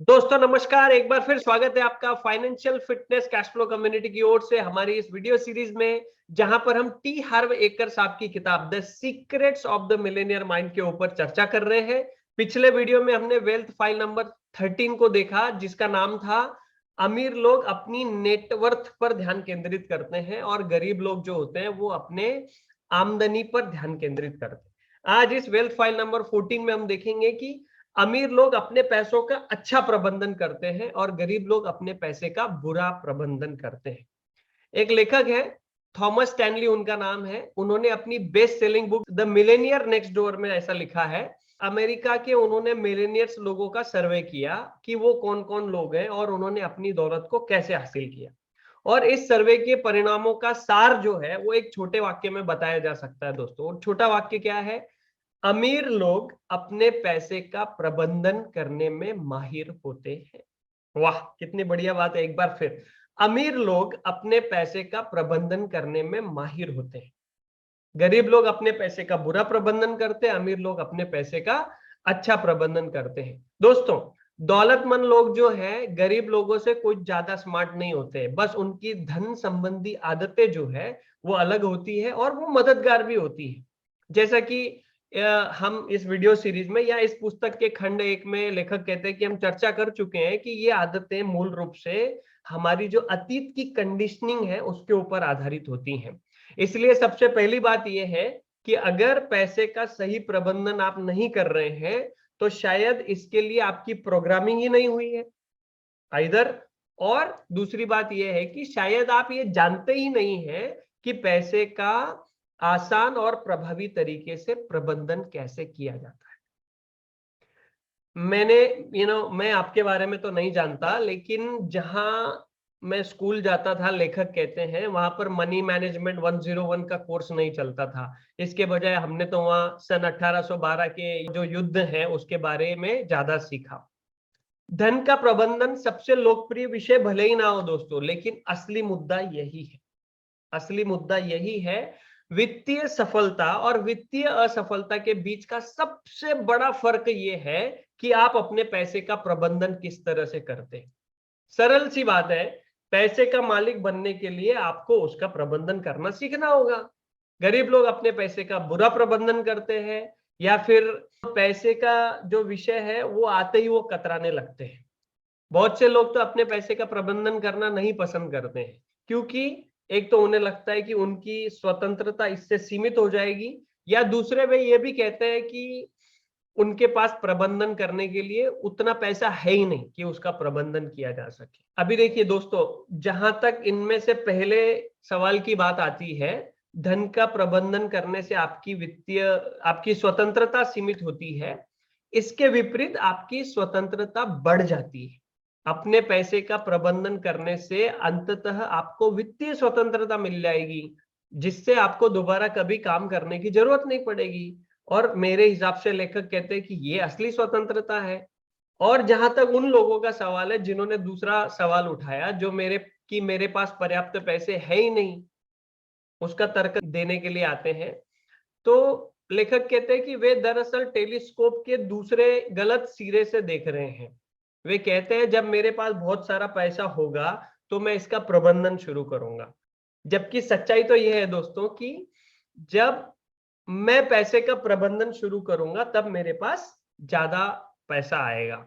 दोस्तों नमस्कार। एक बार फिर स्वागत है आपका financial fitness cash flow community की ओर से हमारी इस वीडियो सीरीज में, जहां पर हम टी हार्व एकर साहब की किताब the secrets of the Millionaire mind के ऊपर चर्चा कर रहे हैं। पिछले वीडियो में हमने वेल्थ फाइल नंबर 13 को देखा, जिसका नाम था अमीर लोग अपनी नेटवर्थ पर ध्यान केंद्रित करते हैं और गरीब लोग जो होते हैं वो अपने आमदनी पर ध्यान केंद्रित करते हैं। आज इस वेल्थ फाइल नंबर 14 में हम देखेंगे कि अमीर लोग अपने पैसों का अच्छा प्रबंधन करते हैं और गरीब लोग अपने पैसे का बुरा प्रबंधन करते हैं। एक लेखक है, थॉमस स्टैनली उनका नाम है। उन्होंने अपनी best selling book the Millionaire next door में ऐसा लिखा है। अमेरिका के उन्होंने मिलेनियर्स लोगों का सर्वे किया कि वो कौन कौन लोग हैं और उन्होंने अपनी दौलत को कैसे हासिल किया। और इस सर्वे के परिणामों का सार जो है वो एक छोटे वाक्य में बताया जा सकता है दोस्तों। और छोटा वाक्य क्या है? अमीर लोग अपने पैसे का प्रबंधन करने में माहिर होते हैं। वाह, कितनी बढ़िया बात है। एक बार फिर, अमीर लोग अपने पैसे का प्रबंधन करने में माहिर होते हैं। गरीब लोग अपने पैसे का बुरा प्रबंधन करते हैं, अमीर लोग अपने पैसे का अच्छा प्रबंधन करते हैं। दोस्तों, दौलतमंद लोग जो है गरीब लोगों से कुछ ज्यादा स्मार्ट नहीं होते, बस उनकी धन संबंधी आदतें जो है वो अलग होती है और वो मददगार भी होती है। जैसा कि हम इस वीडियो सीरीज में या इस पुस्तक के खंड 1 में लेखक कहते हैं कि हम चर्चा कर चुके हैं कि ये आदतें मूल रूप से हमारी जो अतीत की कंडीशनिंग है उसके ऊपर आधारित होती हैं। इसलिए सबसे पहली बात यह है कि अगर पैसे का सही प्रबंधन आप नहीं कर रहे हैं तो शायद इसके लिए आपकी प्रोग्रामिंग ही नहीं हुई है इधर। और दूसरी बात यह है कि शायद आप ये जानते ही नहीं है कि पैसे का आसान और प्रभावी तरीके से प्रबंधन कैसे किया जाता है। मैंने मैं आपके बारे में तो नहीं जानता, लेकिन जहां मैं स्कूल जाता था, लेखक कहते हैं वहां पर मनी मैनेजमेंट 101 का कोर्स नहीं चलता था। इसके बजाय हमने तो वहां सन 1812 के जो युद्ध है उसके बारे में ज्यादा सीखा। धन का प्रबंधन सबसे लोकप्रिय विषय भले ही ना हो दोस्तों, लेकिन असली मुद्दा यही है। असली मुद्दा यही है। वित्तीय सफलता और वित्तीय असफलता के बीच का सबसे बड़ा फर्क यह है कि आप अपने पैसे का प्रबंधन किस तरह से करते हैं। सरल सी बात है, पैसे का मालिक बनने के लिए आपको उसका प्रबंधन करना सीखना होगा। गरीब लोग अपने पैसे का बुरा प्रबंधन करते हैं या फिर पैसे का जो विषय है वो आते ही वो कतराने लगते हैं। बहुत से लोग तो अपने पैसे का प्रबंधन करना नहीं पसंद करते हैं, क्योंकि एक तो उन्हें लगता है कि उनकी स्वतंत्रता इससे सीमित हो जाएगी, या दूसरे वे ये भी कहते हैं कि उनके पास प्रबंधन करने के लिए उतना पैसा है ही नहीं कि उसका प्रबंधन किया जा सके। अभी देखिए दोस्तों, जहां तक इनमें से पहले सवाल की बात आती है, धन का प्रबंधन करने से आपकी स्वतंत्रता सीमित होती है। इसके विपरीत आपकी स्वतंत्रता बढ़ जाती है। अपने पैसे का प्रबंधन करने से अंततः आपको वित्तीय स्वतंत्रता मिल जाएगी, जिससे आपको दोबारा कभी काम करने की जरूरत नहीं पड़ेगी। और मेरे हिसाब से लेखक कहते हैं कि ये असली स्वतंत्रता है। और जहां तक उन लोगों का सवाल है जिन्होंने दूसरा सवाल उठाया, जो मेरे पास पर्याप्त पैसे है ही नहीं, उसका तर्क देने के लिए आते हैं, तो लेखक कहते हैं कि वे दरअसल टेलीस्कोप के दूसरे गलत सिरे से देख रहे हैं। वे कहते हैं जब मेरे पास बहुत सारा पैसा होगा तो मैं इसका प्रबंधन शुरू करूंगा। जबकि सच्चाई तो यह है दोस्तों कि जब मैं पैसे का प्रबंधन शुरू करूंगा तब मेरे पास ज्यादा पैसा आएगा।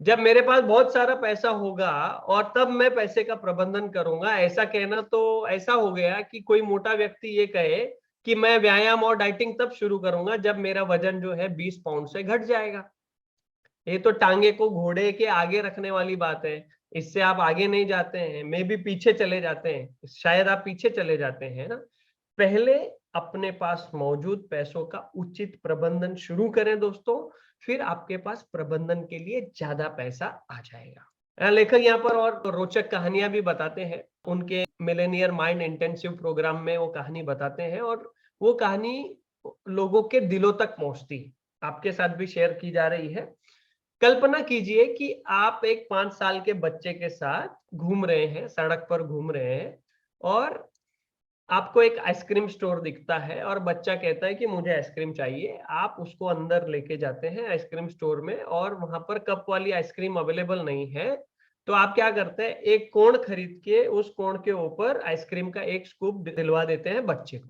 जब मेरे पास बहुत सारा पैसा होगा और तब मैं पैसे का प्रबंधन करूंगा, ऐसा कहना तो ऐसा हो गया कि कोई मोटा व्यक्ति ये कहे कि मैं व्यायाम और डाइटिंग तब शुरू करूंगा जब मेरा वजन जो है 20 पाउंड से घट जाएगा। ये तो टांगे को घोड़े के आगे रखने वाली बात है। इससे आप आगे नहीं जाते हैं, मे भी पीछे चले जाते हैं, शायद आप पीछे चले जाते हैं ना। पहले अपने पास मौजूद पैसों का उचित प्रबंधन शुरू करें दोस्तों, फिर आपके पास प्रबंधन के लिए ज्यादा पैसा आ जाएगा। लेखक यहाँ पर और रोचक कहानियां भी बताते हैं। उनके मिलेनियर माइंड इंटेंसिव प्रोग्राम में वो कहानी बताते हैं और वो कहानी लोगों के दिलों तक पहुंचती है। आपके साथ भी शेयर की जा रही है। कल्पना कीजिए कि आप एक 5 साल के बच्चे के साथ घूम रहे हैं, सड़क पर घूम रहे हैं, और आपको एक आइसक्रीम स्टोर दिखता है और बच्चा कहता है कि मुझे आइसक्रीम चाहिए। आप उसको अंदर लेके जाते हैं आइसक्रीम स्टोर में और वहां पर कप वाली आइसक्रीम अवेलेबल नहीं है, तो आप क्या करते हैं, एक कोन खरीद के उस कोन के ऊपर आइसक्रीम का एक स्कूप दिलवा देते हैं बच्चे को,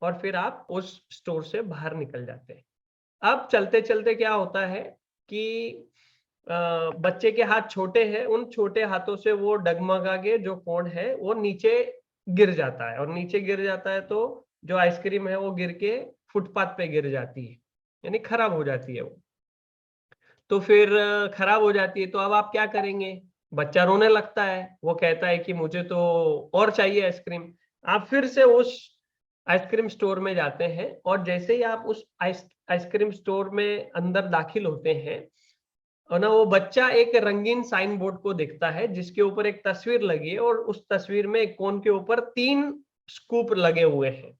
और फिर आप उस स्टोर से बाहर निकल जाते हैं। अब चलते चलते क्या होता है कि बच्चे के हाथ छोटे हैं, उन छोटे हाथों से वो डगमगा के जो कोन है वो नीचे गिर जाता है, और नीचे गिर जाता है तो जो आइसक्रीम है वो गिर के फुटपाथ पे गिर जाती है, यानी खराब हो जाती है वो। तो फिर खराब हो जाती है तो अब आप क्या करेंगे? बच्चा रोने लगता है, वो कहता है कि मुझे तो और चाहिए आइसक्रीम। आप फिर से उस आइसक्रीम स्टोर में जाते हैं और जैसे ही आप उस आइसक्रीम स्टोर में अंदर दाखिल होते हैं, और ना वो बच्चा एक रंगीन साइन बोर्ड को देखता है जिसके ऊपर एक तस्वीर लगी है, और उस तस्वीर में एक कोन के ऊपर 3 स्कूप लगे हुए हैं,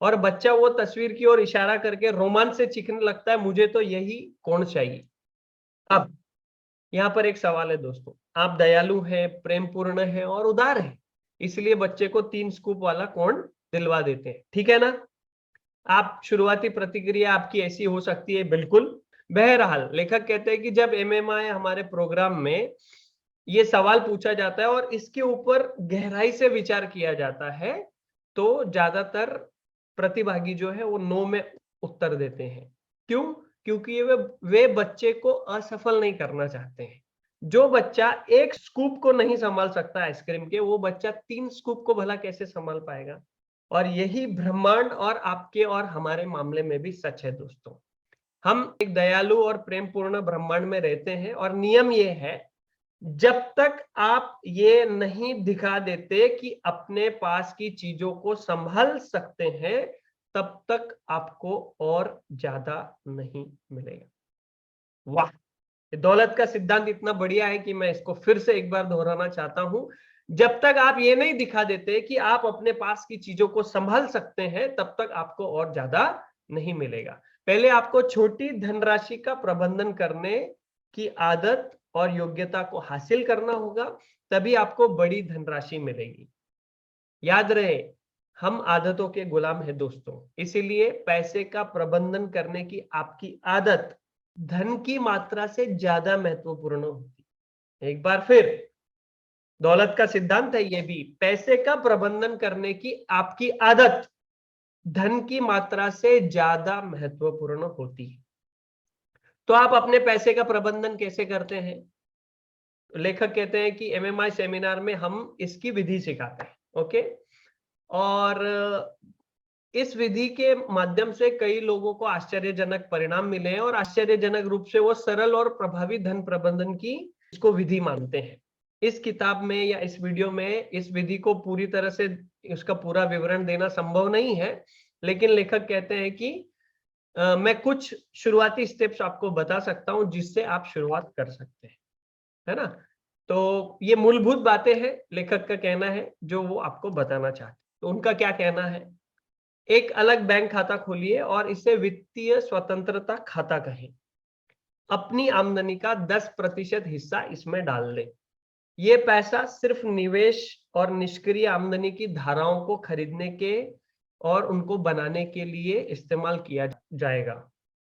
और बच्चा वो तस्वीर की ओर इशारा करके रोमांच से चीखने लगता है, मुझे तो यही कोन चाहिए। अब यहाँ पर एक सवाल है दोस्तों, आप दयालु हैं, प्रेमपूर्ण हैं और उदार हैं, इसलिए बच्चे को 3 स्कूप वाला कोन दिलवा देते हैं, ठीक है ना? आप शुरुआती प्रतिक्रिया आपकी ऐसी हो सकती है, बिल्कुल। बहरहाल लेखक कहते हैं कि जब एमएमआई हमारे प्रोग्राम में ये सवाल पूछा जाता है और इसके ऊपर गहराई से विचार किया जाता है, तो ज्यादातर प्रतिभागी जो है वो नो में उत्तर देते हैं। क्यों? क्योंकि वे बच्चे को असफल नहीं करना चाहते हैं। जो बच्चा एक स्कूप को नहीं संभाल सकता आइसक्रीम के, वो बच्चा 3 स्कूप को भला कैसे संभाल पाएगा? और यही ब्रह्मांड और आपके और हमारे मामले में भी सच है दोस्तों। हम एक दयालु और प्रेमपूर्ण ब्रह्मांड में रहते हैं, और नियम ये है, जब तक आप ये नहीं दिखा देते कि अपने पास की चीजों को संभाल सकते हैं, तब तक आपको और ज्यादा नहीं मिलेगा। वाह! दौलत का सिद्धांत इतना बढ़िया है कि मैं इसको फिर से एक बार दोहराना चाहता हूं। जब तक आप ये नहीं दिखा देते कि आप अपने पास की चीजों को संभाल सकते हैं, तब तक आपको और ज्यादा नहीं मिलेगा। पहले आपको छोटी धनराशि का प्रबंधन करने की आदत और योग्यता को हासिल करना होगा, तभी आपको बड़ी धनराशि मिलेगी। याद रहे, हम आदतों के गुलाम हैं दोस्तों, इसीलिए पैसे का प्रबंधन करने की आपकी आदत धन की मात्रा से ज्यादा महत्वपूर्ण होती है। एक बार फिर, दौलत का सिद्धांत है ये भी, पैसे का प्रबंधन करने की आपकी आदत धन की मात्रा से ज्यादा महत्वपूर्ण होती है। तो आप अपने पैसे का प्रबंधन कैसे करते हैं? लेखक कहते हैं कि एमएमआई सेमिनार में हम इसकी विधि सिखाते हैं, ओके। और इस विधि के माध्यम से कई लोगों को आश्चर्यजनक परिणाम मिले हैं, और आश्चर्यजनक रूप से वो सरल और प्रभावी धन प्रबंधन की इसको विधि मानते हैं। इस किताब में या इस वीडियो में इस विधि को पूरी तरह से इसका पूरा विवरण देना संभव नहीं है, लेकिन लेखक कहते हैं कि मैं कुछ शुरुआती स्टेप्स आपको बता सकता हूं जिससे आप शुरुआत कर सकते हैं, है ना? तो ये मूलभूत बातें हैं, लेखक का कहना है, जो वो आपको बताना चाहते हैं। तो उनका क्या कहना है? एक अलग बैंक खाता खोलिए और इसे वित्तीय स्वतंत्रता खाता कहें। अपनी आमदनी का 10% हिस्सा इसमें डाल दें। ये पैसा सिर्फ निवेश और निष्क्रिय आमदनी की धाराओं को खरीदने के और उनको बनाने के लिए इस्तेमाल किया जाएगा।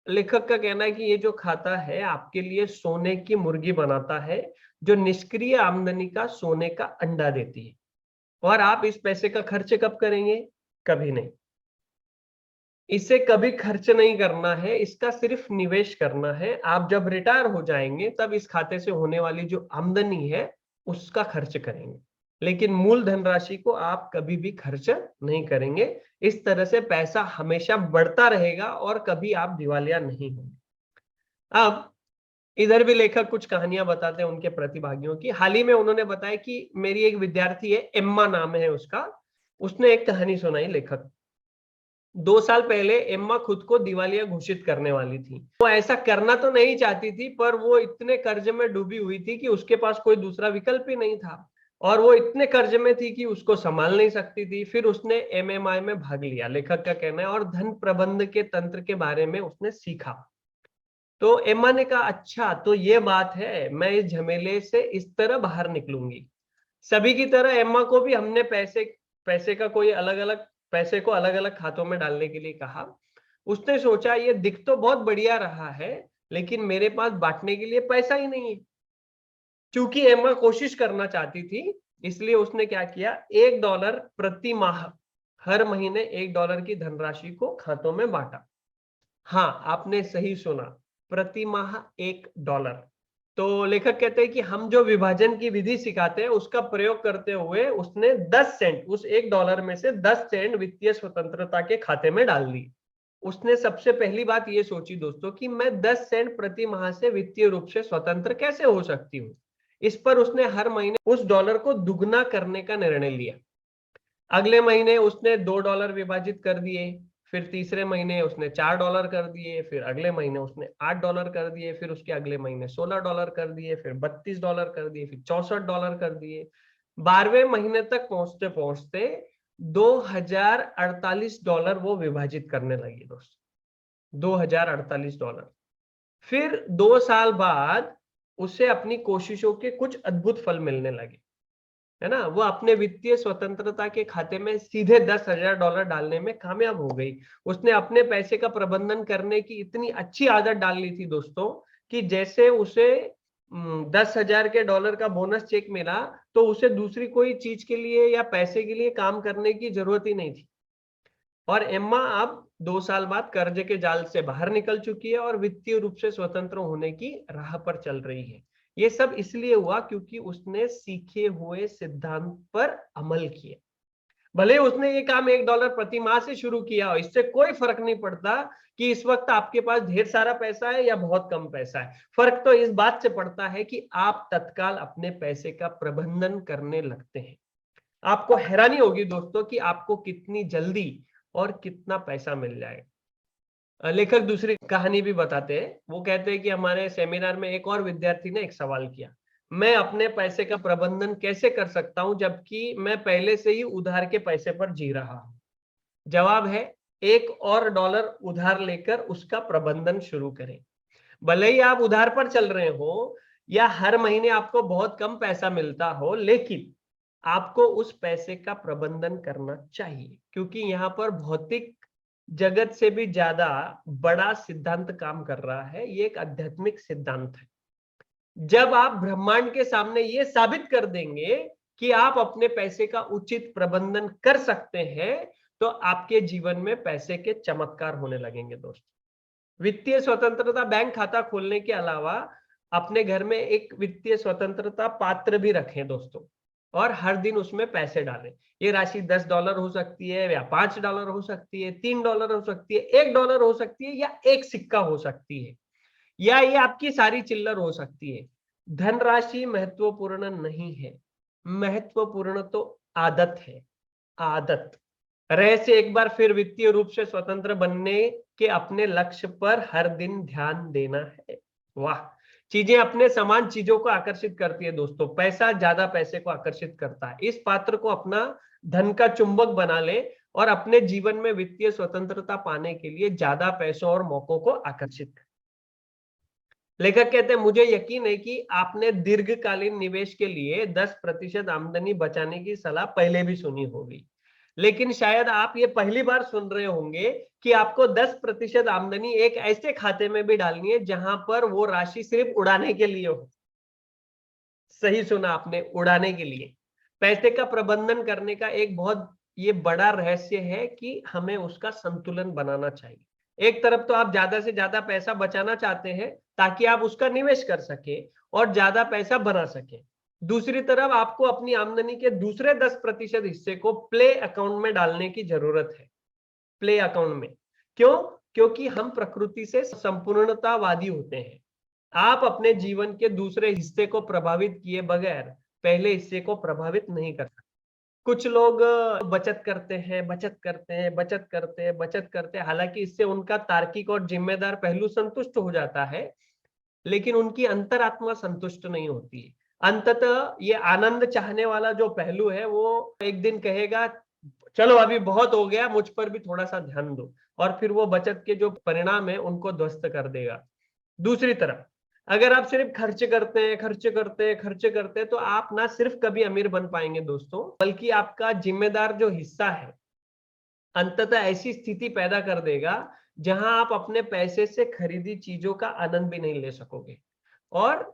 लेखक का कहना है कि ये जो खाता है आपके लिए सोने की मुर्गी बनाता है, जो निष्क्रिय आमदनी का सोने का अंडा देती है। और आप इस पैसे का खर्च कब करेंगे? कभी नहीं। इसे कभी खर्च नहीं करना है, इसका सिर्फ निवेश करना है। आप जब रिटायर हो जाएंगे तब इस खाते से होने वाली जो आमदनी है उसका खर्च करेंगे, लेकिन मूल धनराशि को आप कभी भी खर्च नहीं करेंगे। इस तरह से पैसा हमेशा बढ़ता रहेगा और कभी आप दिवालिया नहीं होंगे। अब इधर भी लेखक कुछ कहानियां बताते हैं उनके प्रतिभागियों की। हाल ही में उन्होंने बताया कि मेरी एक विद्यार्थी है, एम्मा नाम है उसका, उसने एक कहानी सुनाई लेखक। 2 साल पहले एम्मा खुद को दिवालिया घोषित करने वाली थी। वो ऐसा करना तो नहीं चाहती थी, पर वो इतने कर्ज में डूबी हुई थी कि उसके पास कोई दूसरा विकल्प ही नहीं था, और वो इतने कर्ज में थी कि उसको संभाल नहीं सकती थी। फिर उसने एमएमआई में भाग लिया, लेखक का कहना है, और धन प्रबंध के तंत्र के बारे में उसने सीखा। तो एम्मा ने कहा, अच्छा तो ये बात है, मैं इस झमेले से इस तरह बाहर निकलूंगी। सभी की तरह एम्मा को भी हमने पैसे का कोई अलग अलग पैसे को अलग अलग खातों में डालने के लिए कहा। उसने सोचा ये दिख तो बहुत बढ़िया रहा है, लेकिन मेरे पास बांटने के लिए पैसा ही नहीं है। क्योंकि एम्मा कोशिश करना चाहती थी, इसलिए उसने क्या किया, $1 प्रति माह, हर महीने $1 की धनराशि को खातों में बांटा। हाँ, आपने सही सुना, प्रति माह $1। तो लेखक कहते हैं कि हम जो विभाजन की विधि सिखाते हैं उसका प्रयोग करते हुए उसने 10 सेंट, उस $1 में से 10 सेंट वित्तीय स्वतंत्रता के खाते में डाल दी। उसने सबसे पहली बात ये सोची दोस्तों कि मैं 10 सेंट प्रति माह से वित्तीय रूप से स्वतंत्र कैसे हो सकती हूँ। इस पर उसने हर महीने उस डॉलर को दुगना करने का निर्णय लिया। अगले महीने उसने $2 विभाजित कर दिए, फिर तीसरे महीने उसने $4 कर दिए, फिर अगले महीने उसने $8 कर दिए, फिर उसके अगले महीने $16 कर दिए, फिर $32 कर दिए, फिर $64 कर दिए। 12वें महीने तक पहुंचते पहुंचते $2048 वो विभाजित करने लगी दोस्तों, $2048। फिर 2 साल बाद उसे अपनी कोशिशों के कुछ अद्भुत फल मिलने लगे, है ना। वो अपने वित्तीय स्वतंत्रता के खाते में सीधे $10,000 डालने में कामयाब हो गई। उसने अपने पैसे का प्रबंधन करने की इतनी अच्छी आदत डाल ली थी दोस्तों, कि जैसे उसे 10,000 के डॉलर का बोनस चेक मिला, तो उसे दूसरी कोई चीज के लिए या पैसे के लिए काम करने की जरूरत ही नहीं थी। और एम्मा अब 2 साल बाद कर्जे के जाल से बाहर निकल चुकी है और वित्तीय रूप से स्वतंत्र होने की राह पर चल रही है। ये सब इसलिए हुआ क्योंकि उसने सीखे हुए सिद्धांत पर अमल किया। भले उसने ये काम $1 प्रति माह से शुरू किया हो, इससे कोई फर्क नहीं पड़ता कि इस वक्त आपके पास ढेर सारा पैसा है या बहुत कम पैसा है। फर्क तो इस बात से पड़ता है कि आप तत्काल अपने पैसे का प्रबंधन करने लगते हैं। आपको हैरानी होगी दोस्तों कि आपको कितनी जल्दी और कितना पैसा मिल जाएगा। लेखक दूसरी कहानी भी बताते हैं। वो कहते हैं कि हमारे सेमिनार में एक और विद्यार्थी ने एक सवाल किया, मैं अपने पैसे का प्रबंधन कैसे कर सकता हूं जबकि मैं पहले से ही उधार के पैसे पर जी रहा हूं। जवाब है, $1 और उधार लेकर उसका प्रबंधन शुरू करें। भले ही आप उधार पर चल रहे हो या हर महीने आपको बहुत कम पैसा मिलता हो, लेकिन आपको उस पैसे का प्रबंधन करना चाहिए, क्योंकि यहाँ पर भौतिक जगत से भी ज्यादा बड़ा सिद्धांत काम कर रहा है। ये एक आध्यात्मिक सिद्धांत है। जब आप ब्रह्मांड के सामने ये साबित कर देंगे कि आप अपने पैसे का उचित प्रबंधन कर सकते हैं, तो आपके जीवन में पैसे के चमत्कार होने लगेंगे दोस्तों। वित्तीय स्वतंत्रता बैंक खाता खोलने के अलावा अपने घर में एक वित्तीय स्वतंत्रता पात्र भी रखें दोस्तों, और हर दिन उसमें पैसे डालें। ये राशि $10 हो सकती है, या $5 हो सकती है, $3 हो सकती है, $1 हो सकती है, या एक सिक्का हो सकती है, या ये आपकी सारी चिल्लर हो सकती है। धनराशि महत्वपूर्ण नहीं है, महत्वपूर्ण तो आदत है। आदत रह से एक बार फिर वित्तीय रूप से स्वतंत्र बनने के अपने लक्ष्य पर हर दिन ध्यान देना है। वाह, चीजें अपने समान चीजों को आकर्षित करती है दोस्तों। पैसा ज्यादा पैसे को आकर्षित करता है। इस पात्र को अपना धन का चुंबक बना ले और अपने जीवन में वित्तीय स्वतंत्रता पाने के लिए ज्यादा पैसों और मौकों को आकर्षित कर। लेखक कहते हैं, मुझे यकीन है कि आपने दीर्घकालीन निवेश के लिए 10% आमदनी बचाने की सलाह पहले भी सुनी होगी, लेकिन शायद आप ये पहली बार सुन रहे होंगे कि आपको 10% आमदनी एक ऐसे खाते में भी डालनी है जहां पर वो राशि सिर्फ उड़ाने के लिए हो। सही सुना आपने, उड़ाने के लिए। पैसे का प्रबंधन करने का एक बहुत ये बड़ा रहस्य है कि हमें उसका संतुलन बनाना चाहिए। एक तरफ तो आप ज्यादा से ज्यादा पैसा बचाना चाहते हैं ताकि आप उसका निवेश कर सके और ज्यादा पैसा बना सके। दूसरी तरफ आपको अपनी आमदनी के दूसरे 10% हिस्से को प्ले अकाउंट में डालने की जरूरत है। प्ले अकाउंट में क्यों? क्योंकि हम प्रकृति से संपूर्णतावादी होते हैं। आप अपने जीवन के दूसरे हिस्से को प्रभावित किए बगैर पहले हिस्से को प्रभावित नहीं कर सकते। कुछ लोग बचत करते हैं, बचत करते हैं, बचत करते हैं, बचत करते हैं, हालांकि इससे उनका तार्किक और जिम्मेदार पहलू संतुष्ट हो जाता है, लेकिन उनकी अंतरात्मा संतुष्ट नहीं होती है। अंततः ये आनंद चाहने वाला जो पहलू है वो एक दिन कहेगा, चलो अभी बहुत हो गया, मुझ पर भी थोड़ा सा ध्यान दो, और फिर वो बचत के जो परिणाम है उनको ध्वस्त कर देगा। दूसरी तरफ अगर आप सिर्फ खर्च करते हैं, खर्च करते हैं, खर्च करते हैं, तो आप ना सिर्फ कभी अमीर बन पाएंगे दोस्तों, बल्कि आपका जिम्मेदार जो हिस्सा है अंततः ऐसी स्थिति पैदा कर देगा जहां आप अपने पैसे से खरीदी चीजों का आनंद भी नहीं ले सकोगे और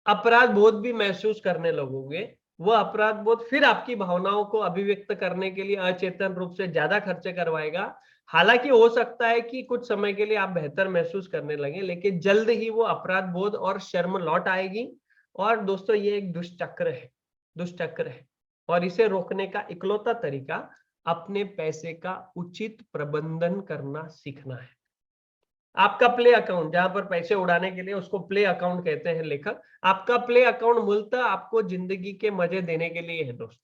अपराध बोध भी महसूस करने लगोगे। वो अपराध बोध फिर आपकी भावनाओं को अभिव्यक्त करने के लिए अचेतन रूप से ज्यादा खर्चे करवाएगा। हालांकि हो सकता है कि कुछ समय के लिए आप बेहतर महसूस करने लगे, लेकिन जल्द ही वो अपराध बोध और शर्म लौट आएगी। और दोस्तों, ये एक दुष्चक्र है, दुष्चक्र है। और इसे रोकने का इकलौता तरीका अपने पैसे का उचित प्रबंधन करना सीखना है। आपका प्ले अकाउंट, जहां पर पैसे उड़ाने के लिए उसको प्ले अकाउंट कहते हैं लेखक, आपका प्ले अकाउंट मूलतः आपको जिंदगी के मजे देने के लिए है दोस्त,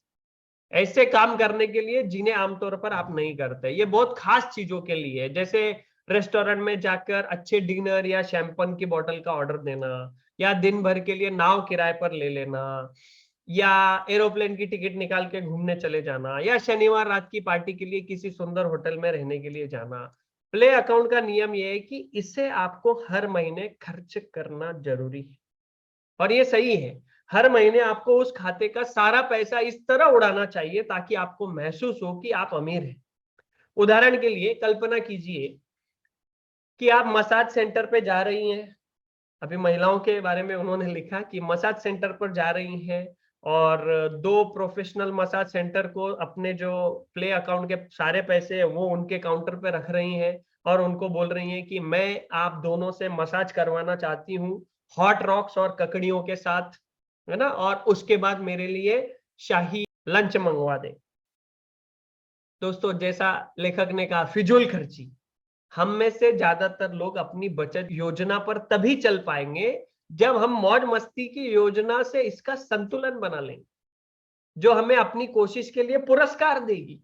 ऐसे काम करने के लिए जिन्हें आमतौर पर आप नहीं करते। ये बहुत खास चीजों के लिए है, जैसे रेस्टोरेंट में जाकर अच्छे डिनर या शैंपेन की बोतल का ऑर्डर देना, या दिन भर के लिए नाव किराए पर ले लेना, या एरोप्लेन की टिकट निकाल के घूमने चले जाना, या शनिवार रात की पार्टी के लिए किसी सुंदर होटल में रहने के लिए जाना। प्ले अकाउंट का नियम यह है कि इससे आपको हर महीने खर्च करना जरूरी है, और ये सही है। हर महीने आपको उस खाते का सारा पैसा इस तरह उड़ाना चाहिए ताकि आपको महसूस हो कि आप अमीर हैं। उदाहरण के लिए कल्पना कीजिए कि आप मसाज सेंटर पे जा रही हैं। अभी महिलाओं के बारे में उन्होंने लिखा कि मसाज सेंटर पर जा रही हैं और दो प्रोफेशनल मसाज सेंटर को अपने जो प्ले अकाउंट के सारे पैसे वो उनके काउंटर पे रख रही हैं और उनको बोल रही हैं कि मैं आप दोनों से मसाज करवाना चाहती हूँ, हॉट रॉक्स और ककड़ियों के साथ, है ना, और उसके बाद मेरे लिए शाही लंच मंगवा दें। दोस्तों, जैसा लेखक ने कहा, फिजूल खर्ची। हम में से ज्यादातर लोग अपनी बचत योजना पर तभी चल पाएंगे जब हम मौज मस्ती की योजना से इसका संतुलन बना लेंगे, जो हमें अपनी कोशिश के लिए पुरस्कार देगी।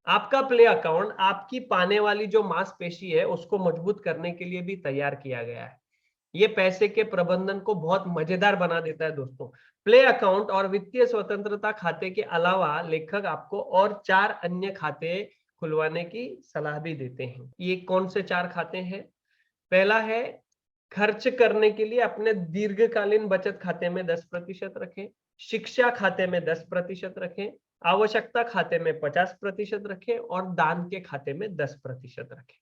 आपका प्ले अकाउंट आपकी पाने वाली जो मांसपेशी है उसको मजबूत करने के लिए भी तैयार किया गया है। ये पैसे के प्रबंधन को बहुत मजेदार बना देता है दोस्तों। प्ले अकाउंट और वित्तीय स्वतंत्रता खाते के अलावा लेखक आपको और 4 अन्य खाते खुलवाने की सलाह भी देते हैं। ये कौन से 4 खाते हैं? पहला है, खर्च करने के लिए अपने दीर्घकालीन बचत खाते में 10% रखें, शिक्षा खाते में 10% रखें, आवश्यकता खाते में 50% रखें और दान के खाते में 10% रखें।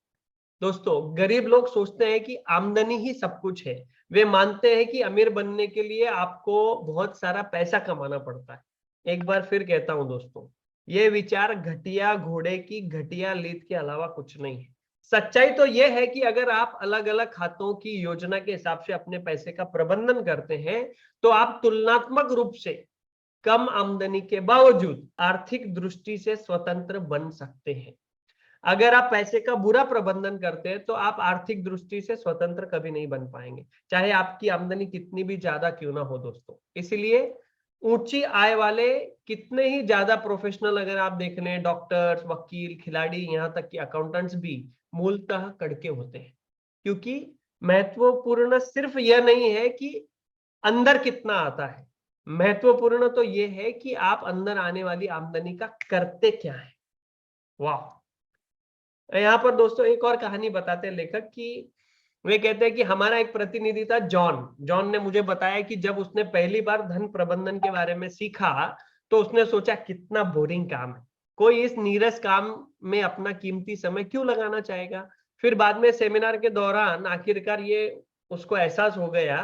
दोस्तों, गरीब लोग सोचते हैं कि आमदनी ही सब कुछ है। वे मानते हैं कि अमीर बनने के लिए आपको बहुत सारा पैसा कमाना पड़ता है। एक बार फिर कहता हूं दोस्तों, ये विचार घटिया घोड़े की घटिया लीद के अलावा कुछ नहीं है। सच्चाई तो यह है कि अगर आप अलग अलग खातों की योजना के हिसाब से अपने पैसे का प्रबंधन करते हैं तो आप तुलनात्मक रूप से कम आमदनी के बावजूद आर्थिक दृष्टि से स्वतंत्र बन सकते हैं। अगर आप पैसे का बुरा प्रबंधन करते हैं तो आप आर्थिक दृष्टि से स्वतंत्र कभी नहीं बन पाएंगे, चाहे आपकी आमदनी कितनी भी ज्यादा क्यों ना हो दोस्तों। इसलिए ऊंची आय वाले कितने ही ज्यादा प्रोफेशनल अगर आप देख लें, डॉक्टर्स, वकील, खिलाड़ी, यहाँ तक कि अकाउंटेंट्स भी मूलतः कड़के होते हैं, क्योंकि महत्वपूर्ण सिर्फ यह नहीं है कि अंदर कितना आता है, महत्वपूर्ण तो यह है कि आप अंदर आने वाली आमदनी का करते क्या है। वाह! यहाँ पर दोस्तों एक और कहानी बताते हैं लेखक कि वे कहते हैं कि हमारा एक प्रतिनिधि था जॉन। जॉन ने मुझे बताया कि जब उसने पहली बार धन प्रबंधन के बारे में सीखा तो उसने सोचा कितना बोरिंग काम है, कोई इस नीरस काम में अपना कीमती समय क्यों लगाना चाहेगा। फिर बाद में सेमिनार के दौरान आखिरकार ये उसको एहसास हो गया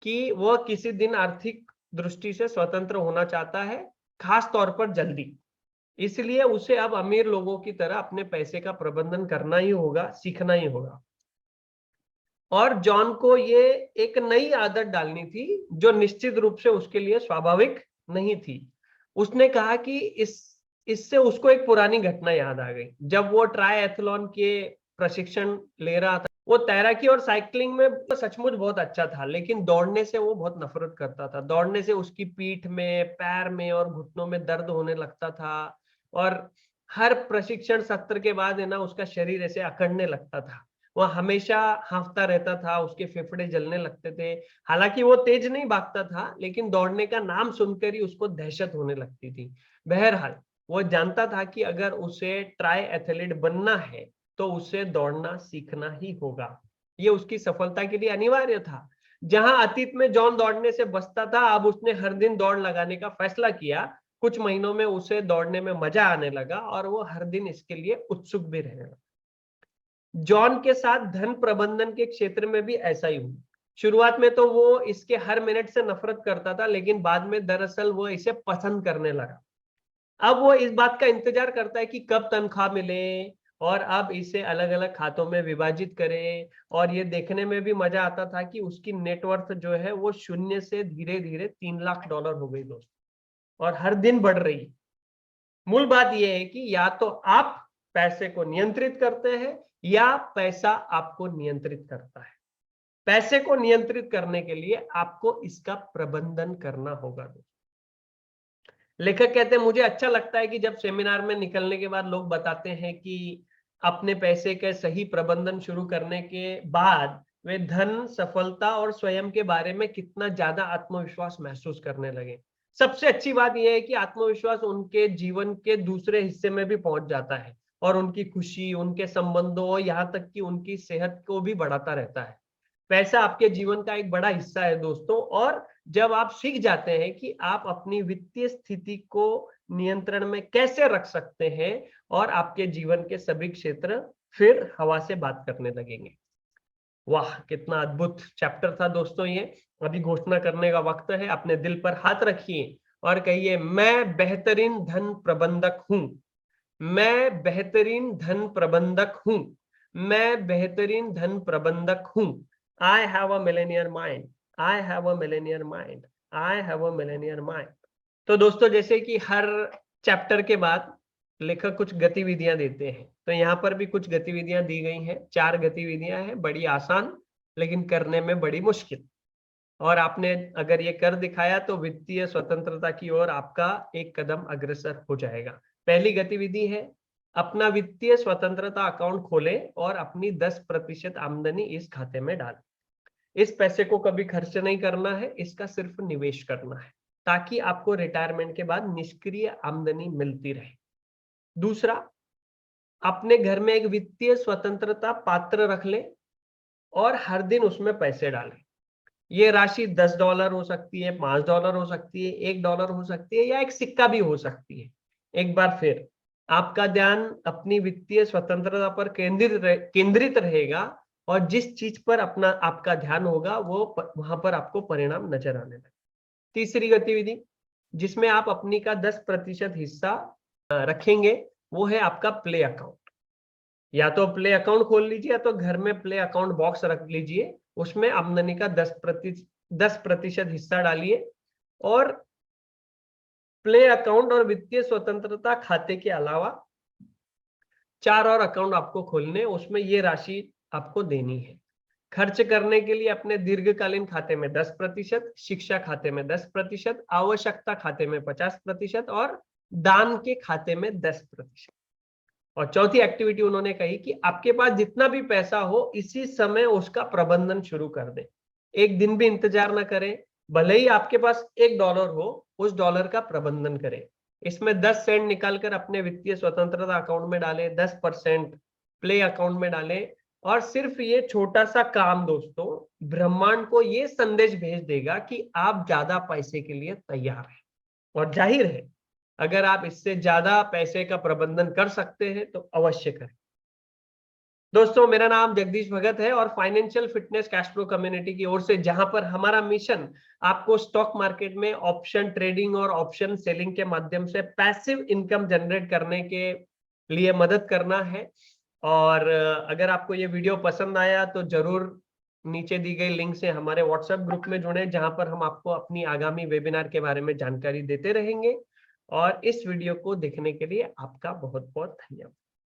कि वह किसी दिन आर्थिक दृष्टि से स्वतंत्र होना चाहता है, खास तौर पर जल्दी। इसलिए उसे अब अमीर लोगों की तरह अपने पैसे का प्रबंधन करना ही होगा, सीखना ही होगा। और जॉन को ये एक नई आदत डालनी थी जो निश्चित रूप से उसके लिए स्वाभाविक नहीं थी। उसने कहा कि इससे उसको एक पुरानी घटना याद आ गई। जब वो ट्रायथलॉन के प्रशिक्षण ले रहा था, वो तैराकी और साइकिलिंग में सचमुच बहुत अच्छा था, लेकिन दौड़ने से वो बहुत नफरत करता था। दौड़ने से उसकी पीठ में, पैर में और घुटनों में दर्द होने लगता था और हर प्रशिक्षण सत्र के बाद है ना उसका शरीर ऐसे अकड़ने लगता था। वह हमेशा हांफता रहता था, उसके फेफड़े जलने लगते थे। हालांकि वो तेज नहीं भागता था, लेकिन दौड़ने का नाम सुनकर ही उसको दहशत होने लगती थी। बहरहाल, वो जानता था कि अगर उसे ट्राई एथलीट बनना है तो उसे दौड़ना सीखना ही होगा। ये उसकी सफलता के लिए अनिवार्य था। जहां अतीत में जॉन दौड़ने से बचता था, अब उसने हर दिन दौड़ लगाने का फैसला किया कुछ महीनों में उसे दौड़ने में मजा आने लगा और वो हर दिन इसके लिए उत्सुक भी रहने लगा। जॉन के साथ धन प्रबंधन के क्षेत्र में भी ऐसा ही हुआ। शुरुआत में तो वो इसके हर मिनट से नफरत करता था, लेकिन बाद में दरअसल वो इसे पसंद करने लगा। अब वो इस बात का इंतजार करता है कि कब तनख्वाह मिले और अब इसे अलग अलग खातों में विभाजित करे। और ये देखने में भी मजा आता था कि उसकी नेटवर्थ जो है वो शून्य से धीरे धीरे $3 लाख हो गई दोस्तों, और हर दिन बढ़ रही है। मूल बात यह है कि या तो आप पैसे को नियंत्रित करते हैं या पैसा आपको नियंत्रित करता है। पैसे को नियंत्रित करने के लिए आपको इसका प्रबंधन करना होगा। लेखक कहते हैं, मुझे अच्छा लगता है कि जब सेमिनार में निकलने के बाद लोग बताते हैं कि अपने पैसे के सही प्रबंधन शुरू करने के बाद वे धन, सफलता और स्वयं के बारे में कितना ज्यादा आत्मविश्वास महसूस करने लगे। सबसे अच्छी बात यह है कि आत्मविश्वास उनके जीवन के दूसरे हिस्से में भी पहुंच जाता है और उनकी खुशी, उनके संबंधों, यहाँ तक कि उनकी सेहत को भी बढ़ाता रहता है। पैसा आपके जीवन का एक बड़ा हिस्सा है दोस्तों, और जब आप सीख जाते हैं कि आप अपनी वित्तीय स्थिति को नियंत्रण में कैसे रख सकते हैं, और आपके जीवन के सभी क्षेत्र फिर हवा से बात करने लगेंगे। वाह, कितना अद्भुत चैप्टर था दोस्तों ये। अभी घोषणा करने का वक्त है। अपने दिल पर हाथ रखिए और कहिए, मैं बेहतरीन धन प्रबंधक हूं। मैं बेहतरीन धन प्रबंधक हूं। मैं बेहतरीन धन प्रबंधक हूं। I have a millionaire mind. I have a millionaire mind. I have a millionaire mind. तो दोस्तों, जैसे कि हर चैप्टर के बाद लेखक कुछ गतिविधियां देते हैं, तो यहाँ पर भी कुछ गतिविधियां दी गई हैं। 4 गतिविधियां हैं, बड़ी आसान लेकिन करने में बड़ी मुश्किल। और आपने अगर ये कर दिखाया तो वित्तीय स्वतंत्रता की ओर आपका एक कदम अग्रसर हो जाएगा। पहली गतिविधि है, अपना वित्तीय स्वतंत्रता अकाउंट खोलें और अपनी 10% आमदनी इस खाते में डालें। इस पैसे को कभी खर्च नहीं करना है, इसका सिर्फ निवेश करना है, ताकि आपको रिटायरमेंट के बाद निष्क्रिय आमदनी मिलती रहे। दूसरा, अपने घर में एक वित्तीय स्वतंत्रता पात्र रख लें और हर दिन उसमें पैसे डालें। ये राशि $10 हो सकती है, $5 हो सकती है, $1 हो सकती है, या एक सिक्का भी हो सकती है। एक बार फिर आपका ध्यान अपनी वित्तीय स्वतंत्रता पर केंद्रित रहेगा, और जिस चीज पर आपका ध्यान होगा वो वहां पर आपको परिणाम नजर आने लगे। तीसरी गतिविधि जिसमें आप अपनी का 10% हिस्सा रखेंगे, वो है आपका प्ले अकाउंट। या तो प्ले अकाउंट खोल लीजिए या तो घर में प्ले अकाउंट बॉक्स रख लीजिए, उसमें आमदनी का 10% हिस्सा डालिए। और प्ले अकाउंट और वित्तीय स्वतंत्रता खाते के अलावा 4 और अकाउंट आपको खोलने, उसमें ये राशि आपको देनी है। खर्च करने के लिए अपने दीर्घकालीन खाते में 10%, शिक्षा खाते में 10%, आवश्यकता खाते में 50% और दान के खाते में 10%। और चौथी एक्टिविटी उन्होंने कही कि आपके पास जितना भी पैसा हो, इसी समय उसका प्रबंधन शुरू कर दें। एक दिन भी इंतजार ना करें, भले ही आपके पास $1 हो, उस डॉलर का प्रबंधन करें। इसमें 10 सेंट निकालकर अपने वित्तीय स्वतंत्रता अकाउंट में डालें, 10% प्ले अकाउंट में डालें। और सिर्फ ये छोटा सा काम दोस्तों ब्रह्मांड को ये संदेश भेज देगा कि आप ज्यादा पैसे के लिए तैयार हैं। और जाहिर है, अगर आप इससे ज्यादा पैसे का प्रबंधन कर सकते हैं तो अवश्य करें। दोस्तों, मेरा नाम जगदीश भगत है और financial fitness cash flow community की ओर से, जहां पर हमारा मिशन आपको स्टॉक मार्केट में ऑप्शन ट्रेडिंग और ऑप्शन सेलिंग के माध्यम से पैसिव इनकम जनरेट करने के लिए मदद करना है। और अगर आपको ये वीडियो पसंद आया तो जरूर नीचे दी गई लिंक से हमारे व्हाट्सएप ग्रुप में जुड़े, जहां पर हम आपको अपनी आगामी वेबिनार के बारे में जानकारी देते रहेंगे। और इस वीडियो को देखने के लिए आपका बहुत बहुत धन्यवाद।